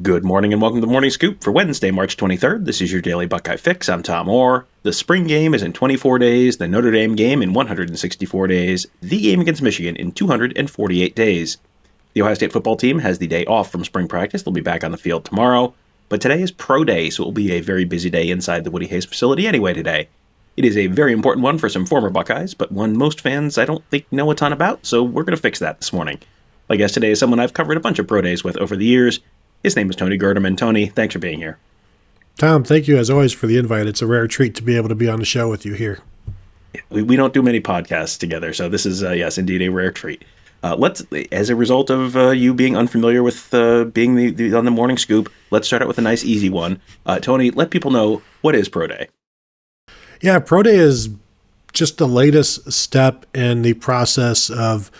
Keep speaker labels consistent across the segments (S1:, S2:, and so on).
S1: Good morning and welcome to the Morning Scoop for Wednesday, March 23rd. This is your daily Buckeye fix. I'm Tom Orr. The spring game is in 24 days, the Notre Dame game in 164 days, the game against Michigan in 248 days. The Ohio State football team has the day off from spring practice. They'll be back on the field tomorrow. But today is Pro Day, so it will be a very busy day inside the Woody Hayes facility anyway today. It is a very important one for some former Buckeyes, but one most fans I don't think know a ton about, so we're going to fix that this morning. My guest today is someone I've covered a bunch of Pro Days with over the years. His name is Tony Gerdeman. Tony, thanks for being here.
S2: Tom, thank you as always for the invite. It's a rare treat to be able to be on the show with you here.
S1: We don't do many podcasts together, so this is, yes, indeed a rare treat. As a result of you being unfamiliar with being on the Morning Scoop, let's start out with a nice easy one. Tony, let people know, what is Pro Day?
S2: Yeah, Pro Day is just the latest step in the process of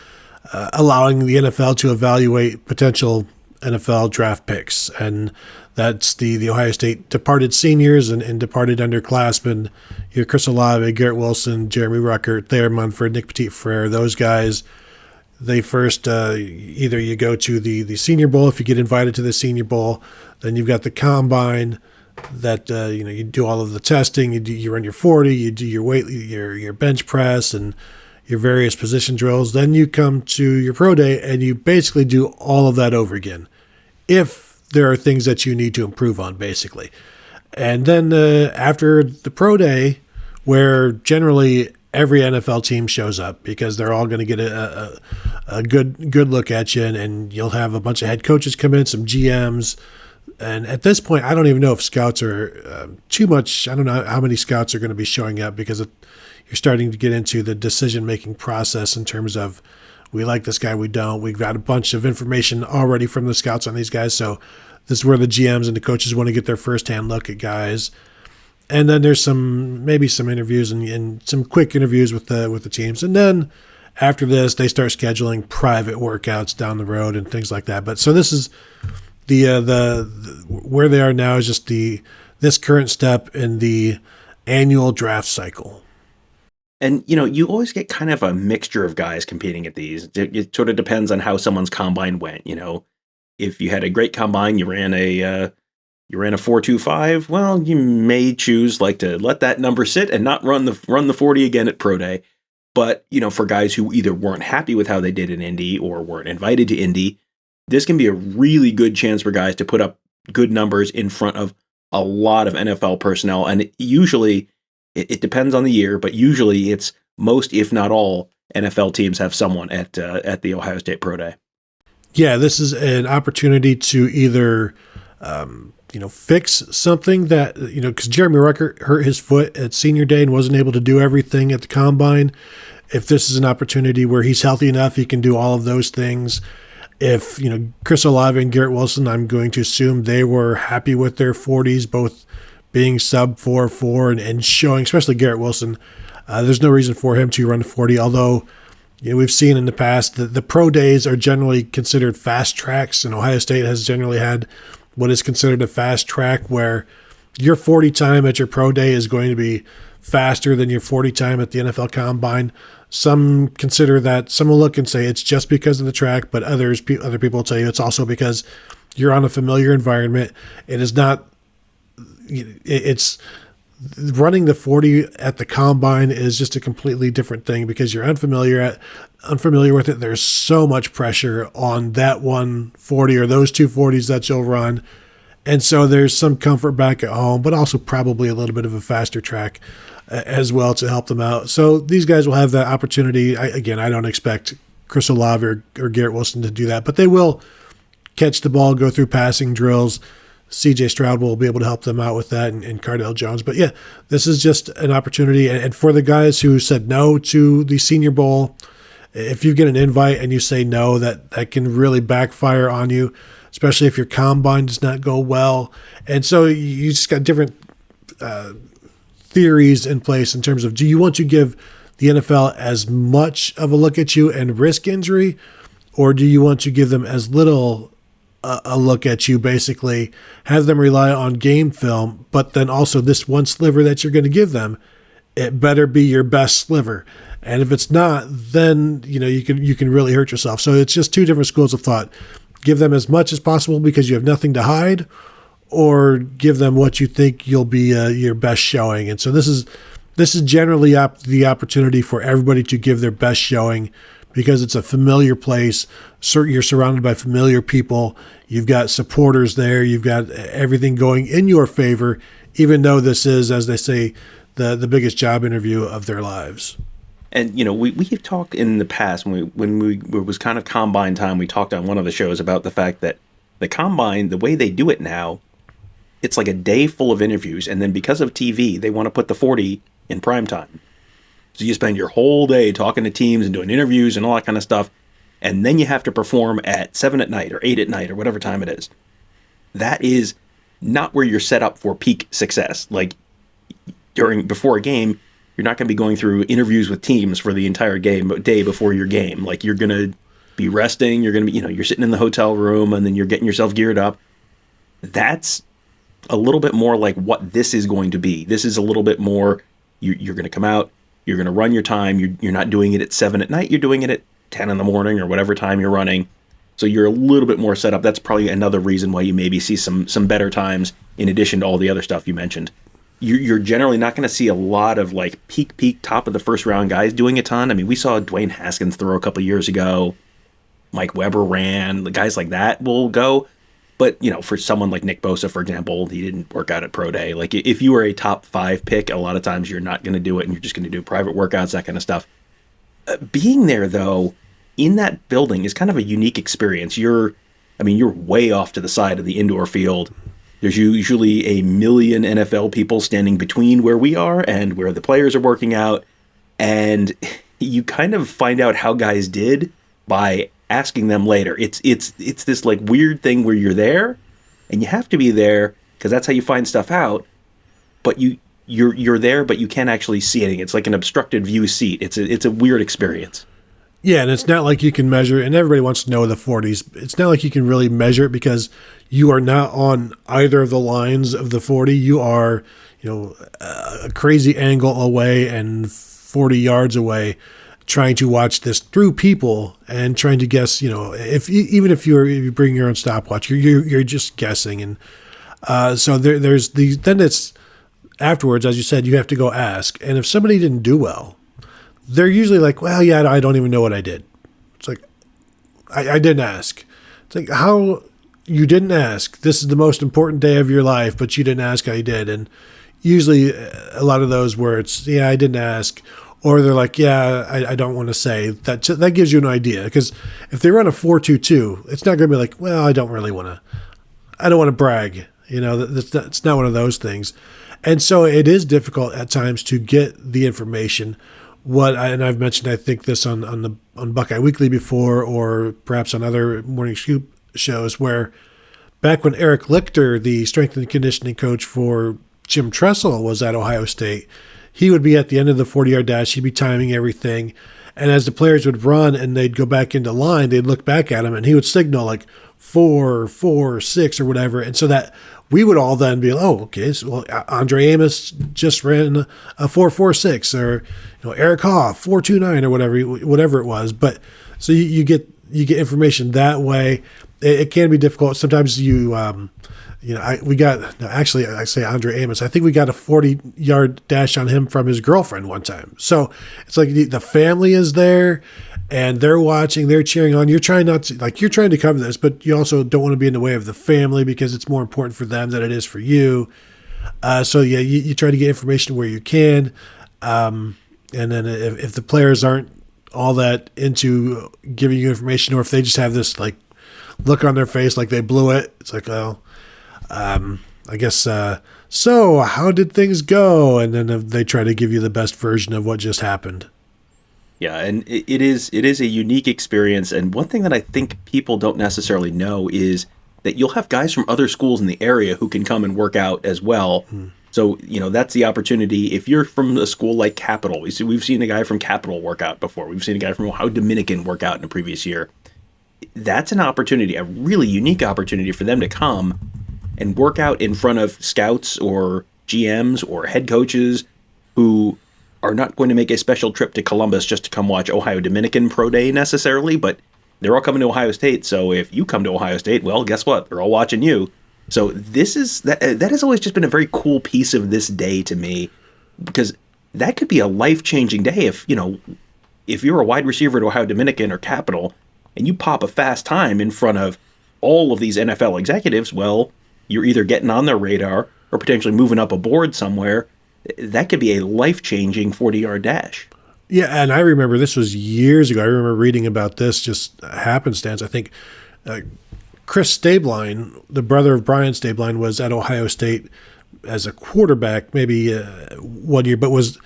S2: allowing the NFL to evaluate potential NFL draft picks, and that's the Ohio State departed seniors and departed underclassmen. Your Chris Olave, Garrett Wilson, Jeremy Ruckert, Thayer Munford, Nick Petit-Frere, those guys. They first either you go to the Senior Bowl if you get invited to the Senior Bowl, then you've got the Combine that you do all of the testing. You run your 40, you do your weight, your bench press, and your various position drills. Then you come to your Pro Day and you basically do all of that over again, if there are things that you need to improve on, basically. And then after the Pro Day, where generally every NFL team shows up because they're all going to get a good look at you, and you'll have a bunch of head coaches come in, some GMs. And at this point, I don't even know if scouts are too much. I don't know how many scouts are going to be showing up, because you're starting to get into the decision-making process in terms of, we like this guy, we don't. We've got a bunch of information already from the scouts on these guys, so this is where the GMs and the coaches want to get their first-hand look at guys. And then there's maybe some interviews and some quick interviews with the teams. And then after this, they start scheduling private workouts down the road and things like that. But so this is the where they are now is just this current step in the annual draft cycle.
S1: And, you always get kind of a mixture of guys competing at these. It sort of depends on how someone's combine went. If you had a great combine, you ran a 4.25, well, you may choose to let that number sit and not run the 40 again at Pro Day. But, for guys who either weren't happy with how they did in Indy or weren't invited to Indy, this can be a really good chance for guys to put up good numbers in front of a lot of NFL personnel. And usually, it depends on the year, but usually it's most, if not all, NFL teams have someone at the Ohio State Pro Day.
S2: Yeah, this is an opportunity to either, fix something that, because Jeremy Ruckert hurt his foot at Senior Day and wasn't able to do everything at the Combine. If this is an opportunity where he's healthy enough, he can do all of those things. If, Chris Olave and Garrett Wilson, I'm going to assume they were happy with their 40s, both being sub 4.4 and showing, especially Garrett Wilson, there's no reason for him to run 40, although we've seen in the past that the Pro Days are generally considered fast tracks, and Ohio State has generally had what is considered a fast track, where your 40 time at your Pro Day is going to be faster than your 40 time at the NFL Combine. Some consider that, some will look and say it's just because of the track, but other people will tell you it's also because you're on a familiar environment. It is not, it's running the 40 at the Combine is just a completely different thing, because you're unfamiliar with it. There's so much pressure on that 140 or those 240s that you'll run. And so there's some comfort back at home, but also probably a little bit of a faster track as well to help them out. So these guys will have that opportunity. I don't expect Chris Olave or Garrett Wilson to do that, but they will catch the ball, go through passing drills. CJ Stroud will be able to help them out with that, and Cardale Jones. But yeah, this is just an opportunity. And for the guys who said no to the Senior Bowl, if you get an invite and you say no, that can really backfire on you, especially if your combine does not go well. And so you just got different theories in place in terms of, do you want to give the NFL as much of a look at you and risk injury, or do you want to give them as little a look at you, basically have them rely on game film, but then also this one sliver that you're going to give them, it better be your best sliver. And if it's not, then you can really hurt yourself. So it's just two different schools of thought. give them as much as possible because you have nothing to hide, or give them what you think you'll be your best showing. And so this is generally the opportunity for everybody to give their best showing, because it's a familiar place. You're surrounded by familiar people. You've got supporters there. You've got everything going in your favor, even though this is, as they say, the biggest job interview of their lives.
S1: And, we've talked in the past, when it was kind of combine time, we talked on one of the shows about the fact that the combine, the way they do it now, it's like a day full of interviews. And then because of TV, they want to put the 40 in prime time. So you spend your whole day talking to teams and doing interviews and all that kind of stuff. And then you have to perform at 7 at night or 8 at night or whatever time it is. That is not where you're set up for peak success. Like before a game, you're not going to be going through interviews with teams for the entire day before your game. Like you're going to be resting. You're going to be, you're sitting in the hotel room and then you're getting yourself geared up. That's a little bit more like what this is going to be. This is a little bit more, you're going to come out, you're going to run your time. You're not doing it at 7 at night. You're doing it at 10 in the morning or whatever time you're running. So you're a little bit more set up. That's probably another reason why you maybe see some better times in addition to all the other stuff you mentioned. You're generally not going to see a lot of like peak top of the first round guys doing a ton. I mean, we saw Dwayne Haskins throw a couple years ago. Mike Weber ran. The guys like that will go. But, for someone like Nick Bosa, for example, he didn't work out at Pro Day. Like, if you were a top 5 pick, a lot of times you're not going to do it, and you're just going to do private workouts, that kind of stuff. Being there, though, in that building is kind of a unique experience. You're way off to the side of the indoor field. There's usually a million NFL people standing between where we are and where the players are working out. And you kind of find out how guys did by asking them later. It's this like weird thing where you're there and you have to be there because that's how you find stuff out, but you're there but you can't actually see anything. It's like an obstructed view seat. It's a weird experience.
S2: Yeah, and it's not like you can measure, and everybody wants to know the 40s. It's not like you can really measure it because you are not on either of the lines of the 40. You are, a crazy angle away and 40 yards away, trying to watch this through people and trying to guess, if you bring your own stopwatch, you're just guessing. And so there's then it's afterwards, as you said, you have to go ask. And if somebody didn't do well, they're usually like, well, yeah, I don't even know what I did. It's like, I didn't ask. It's like, how you didn't ask? This is the most important day of your life, but you didn't ask how you did. And usually a lot of those where it's, yeah, I didn't ask. Or they're like, yeah, I don't want to say. That gives you an idea. Because if they run a 4.22, it's not going to be like, well, I don't want to brag. It's not one of those things. And so it is difficult at times to get the information. And I've mentioned, I think, this on Buckeye Weekly before, or perhaps on other Morning Scoop shows, where back when Eric Lichter, the strength and conditioning coach for Jim Tressel, was at Ohio State, he would be at the end of the 40-yard dash. He'd be timing everything. And as the players would run and they'd go back into line, they'd look back at him and he would signal like 4, 4, 6 or whatever. And so that we would all then be, oh, okay, so Andre Amos just ran a 4.46, or Eric Hoff 4.29 or whatever it was. But so you get information that way. It can be difficult. Sometimes I say Andre Amos. I think we got a 40-yard dash on him from his girlfriend one time. So it's like the family is there and they're watching, they're cheering on. You're trying to cover this, but you also don't want to be in the way of the family because it's more important for them than it is for you. So yeah, you try to get information where you can. And then if the players aren't all that into giving you information, or if they just have this like look on their face like they blew it, it's like, well, I guess, so how did things go? And then they try to give you the best version of what just happened.
S1: Yeah, and it is a unique experience. And one thing that I think people don't necessarily know is that you'll have guys from other schools in the area who can come and work out as well. So, that's the opportunity. If you're from a school like Capital, we've seen a guy from Capital work out before. We've seen a guy from Ohio Dominican work out in a previous year. That's an opportunity, a really unique opportunity for them to come and work out in front of scouts or GMs or head coaches who are not going to make a special trip to Columbus just to come watch Ohio Dominican Pro Day necessarily, but they're all coming to Ohio State. So if you come to Ohio State, well, guess what? They're all watching you. So that has always just been a very cool piece of this day to me, because that could be a life-changing day if you're a wide receiver at Ohio Dominican or Capital and you pop a fast time in front of all of these NFL executives. Well, you're either getting on their radar or potentially moving up a board somewhere. That could be a life-changing 40-yard dash.
S2: Yeah, and I remember this was years ago. I remember reading about this, just happenstance. I think Chris Stabline, the brother of Brian Stabline, was at Ohio State as a quarterback maybe 1 year, but was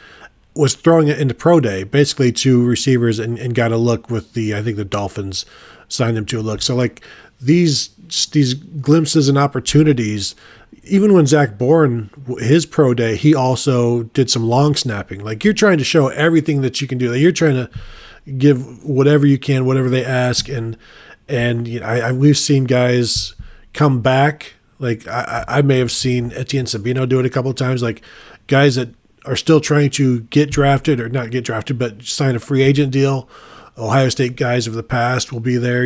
S2: throwing it into pro day, basically to receivers, and got a look with I think the Dolphins signed him to a look. So like these glimpses and opportunities. Even when Zach Bourne, his pro day, he also did some long snapping. Like, you're trying to show everything that you can do. Like, you're trying to give whatever you can, whatever they ask. And we've seen guys come back. Like, I may have seen Etienne Sabino do it a couple of times. Like, guys that are still trying to get drafted, or not get drafted, but sign a free agent deal. Ohio State guys of the past will be there,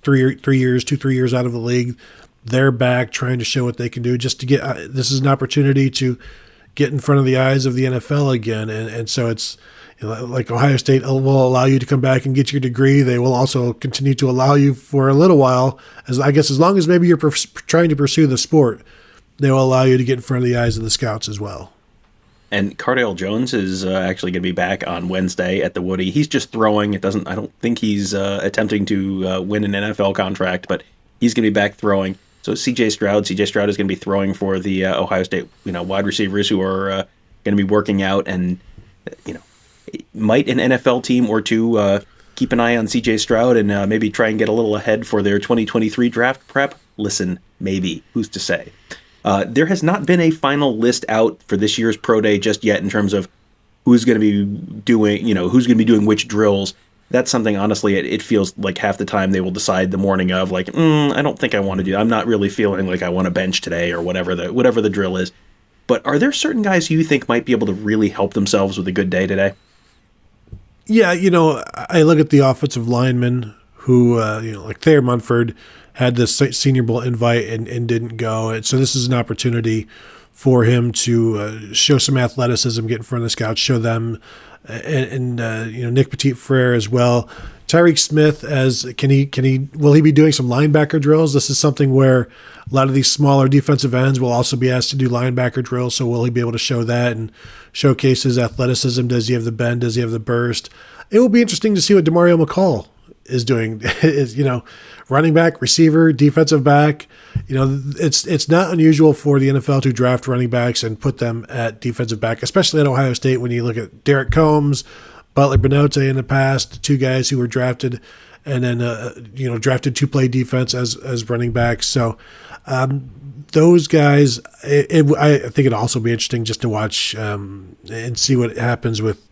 S2: 3 years out of the league. They're back trying to show what they can do, just to get this is an opportunity to get in front of the eyes of the NFL again. And so it's like Ohio State will allow you to come back and get your degree. They will also continue to allow you for a little while, as long as maybe you're trying to pursue the sport, they will allow you to get in front of the eyes of the scouts as well.
S1: And Cardale Jones is actually going to be back on Wednesday at the Woody. He's just throwing. I don't think he's attempting to win an NFL contract, but he's going to be back throwing. So CJ Stroud is going to be throwing for the Ohio State, wide receivers who are going to be working out, and might an NFL team or two keep an eye on CJ Stroud and maybe try and get a little ahead for their 2023 draft prep? Listen, maybe. Who's to say? There has not been a final list out for this year's pro day just yet in terms of who's going to be doing which drills. That's something, honestly, it feels like half the time they will decide the morning of, like, I don't think I want to do that. I'm not really feeling like I want to bench today, or whatever the drill is. But are there certain guys who you think might be able to really help themselves with a good day today?
S2: Yeah, I look at the offensive linemen who, like Thayer Munford had this Senior Bowl invite and didn't go. And so this is an opportunity for him to show some athleticism, get in front of the scouts, show them, and Nick Petit-Frere as well. Tyreek Smith, will he be doing some linebacker drills? This is something where a lot of these smaller defensive ends will also be asked to do linebacker drills. So will he be able to show that and showcase his athleticism? Does he have the bend? Does he have the burst? It will be interesting to see what Demario McCall is doing. Running back, receiver, defensive back. It's not unusual for the NFL to draft running backs and put them at defensive back, especially at Ohio State. When you look at Derek Combs, Butler Benote in the past, two guys who were drafted and then drafted to play defense as running backs. So those guys, I think it'd also be interesting just to watch and see what happens with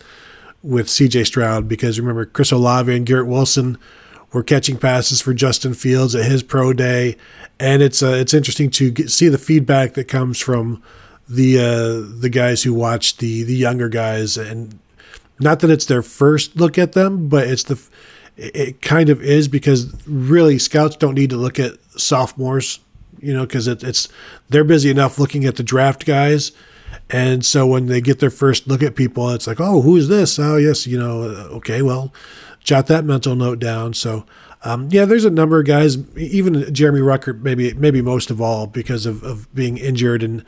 S2: CJ Stroud, because remember, Chris Olave and Garrett Wilson were catching passes for Justin Fields at his pro day, and it's interesting to see the feedback that comes from the guys who watch the younger guys, and not that it's their first look at them, but it kind of is, because really scouts don't need to look at sophomores, because they're busy enough looking at the draft guys. And so when they get their first look at people, it's like, oh, who is this? Oh, yes, okay, well, jot that mental note down. So, there's a number of guys, even Jeremy Rucker, maybe most of all, because of being injured and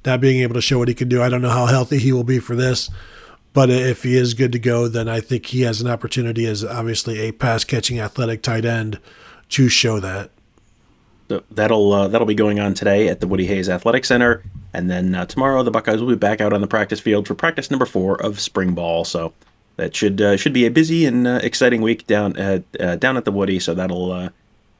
S2: not being able to show what he can do. I don't know how healthy he will be for this, but if he is good to go, then I think he has an opportunity as obviously a pass-catching athletic tight end to show that.
S1: So that'll be going on today at the Woody Hayes Athletic Center, and then tomorrow the Buckeyes will be back out on the practice field for practice number 4 of spring ball. So that should be a busy and exciting week down at the Woody. So that'll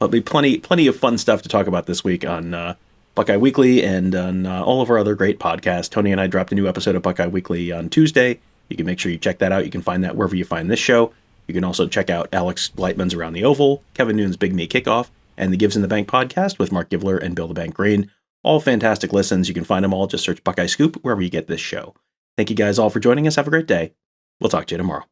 S1: be plenty of fun stuff to talk about this week on Buckeye Weekly and on all of our other great podcasts. Tony and I dropped a new episode of Buckeye Weekly on Tuesday. You can make sure you check that out. You can find that wherever you find this show. You can also check out Alex Gleitman's Around the Oval, Kevin Noon's Big Me Kickoff, and the Gives in the Bank podcast with Mark Givler and Bill the Bank Green. All fantastic listens. You can find them all. Just search Buckeye Scoop wherever you get this show. Thank you guys all for joining us. Have a great day. We'll talk to you tomorrow.